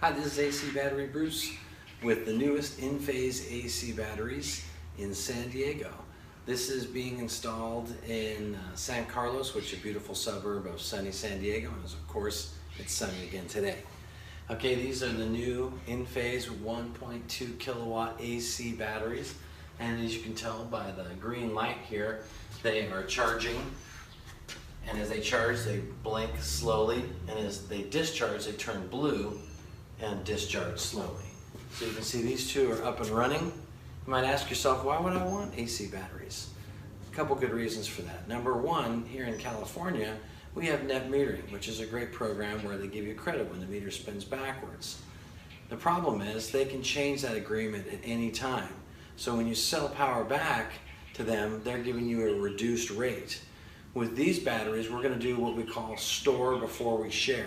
Hi, this is AC Battery Bruce with the newest in-phase AC batteries in San Diego. This is being installed in San Carlos, which is a beautiful suburb of sunny San Diego, and of course it's sunny again today. Okay, these are the new in-phase 1.2 kilowatt AC batteries, and as you can tell by the green light here, they are charging. And as they charge, they blink slowly, and as they discharge, they turn blue and discharge slowly. So you can see these two are up and running. You might ask yourself, why would I want AC batteries? A couple good reasons for that. Number one, here in California, we have net metering, which is a great program where they give you credit when the meter spins backwards. The problem is they can change that agreement at any time. So when you sell power back to them, they're giving you a reduced rate. With these batteries, we're going to do what we call store before we share,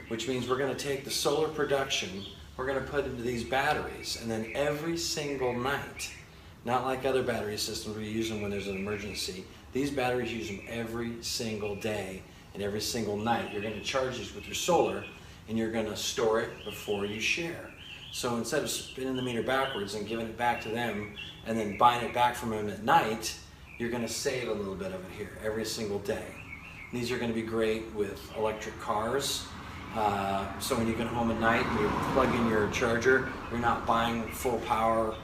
which means we're going to take the solar production, we're going to put into these batteries, and then every single night, not like other battery systems where you use them when there's an emergency, these batteries use them every single day and every single night. You're going to charge these with your solar, and you're going to store it before you share. So instead of spinning the meter backwards and giving it back to them and then buying it back from them at night, you're going to save a little bit of it here every single day. These are going to be great with electric cars. So when you get home at night and you plug in your charger, you're not buying full power,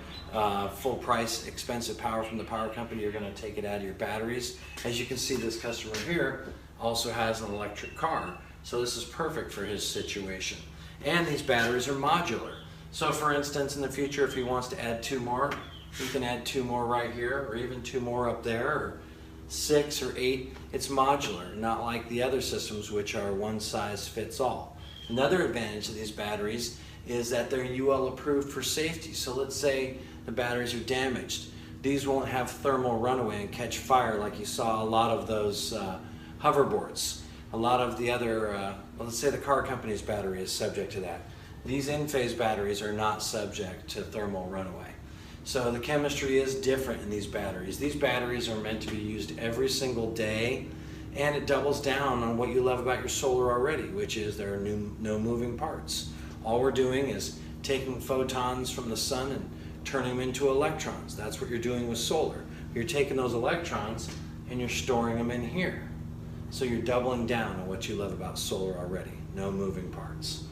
full price, expensive power from the power company. You're going to take it out of your batteries. As you can see, this customer here also has an electric car. So this is perfect for his situation. And these batteries are modular. So for instance, in the future, if he wants to add two more, he can add two more right here, or even two more up there, or 6 or 8. It's modular, not like the other systems which are one size fits all. Another advantage of these batteries is that they're UL approved for safety. So let's say the batteries are damaged. These won't have thermal runaway and catch fire like you saw a lot of those hoverboards. A lot of the other, well, let's say the car company's battery is subject to that. These in-phase batteries are not subject to thermal runaway. So the chemistry is different in these batteries. These batteries are meant to be used every single day, and it doubles down on what you love about your solar already, which is there are no moving parts. All we're doing is taking photons from the sun and turning them into electrons. That's what you're doing with solar. You're taking those electrons and you're storing them in here. So you're doubling down on what you love about solar already. No moving parts.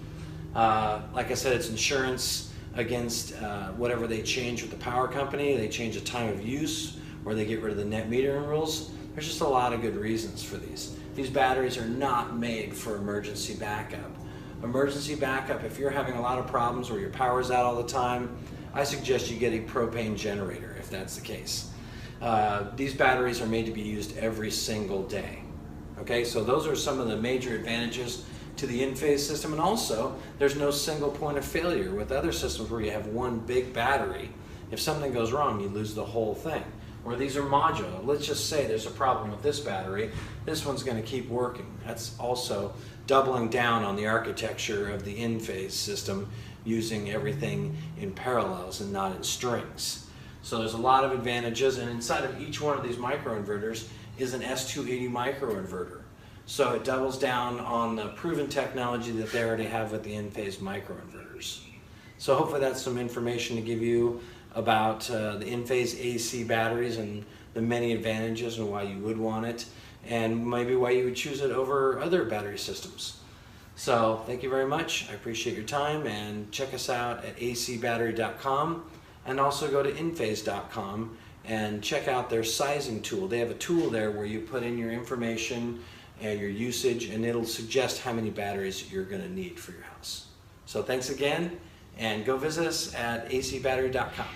Like I said, it's insurance against whatever they change with the power company. They change the time of use, or they get rid of the net metering rules. There's just a lot of good reasons for these. These batteries are not made for emergency backup. Emergency backup, if you're having a lot of problems where your power's out all the time, I suggest you get a propane generator if that's the case. These batteries are made to be used every single day. Okay, so those are some of the major advantages to the in-phase system, and also there's no single point of failure with other systems where you have one big battery. If something goes wrong, you lose the whole thing. Or these are modular. Let's just say there's a problem with this battery. This one's going to keep working. That's also doubling down on the architecture of the in-phase system, using everything in parallels and not in strings. So there's a lot of advantages, and inside of each one of these microinverters is an S280 microinverter. So it doubles down on the proven technology that they already have with the in-phase microinverters. So hopefully that's some information to give you about the in-phase AC batteries and the many advantages and why you would want it, and maybe why you would choose it over other battery systems. So thank you very much. I appreciate your time, and check us out at acbattery.com, and also go to inphase.com and check out their sizing tool. They have a tool there where you put in your information and your usage, and it'll suggest how many batteries you're going to need for your house. So thanks again, and go visit us at acbattery.com.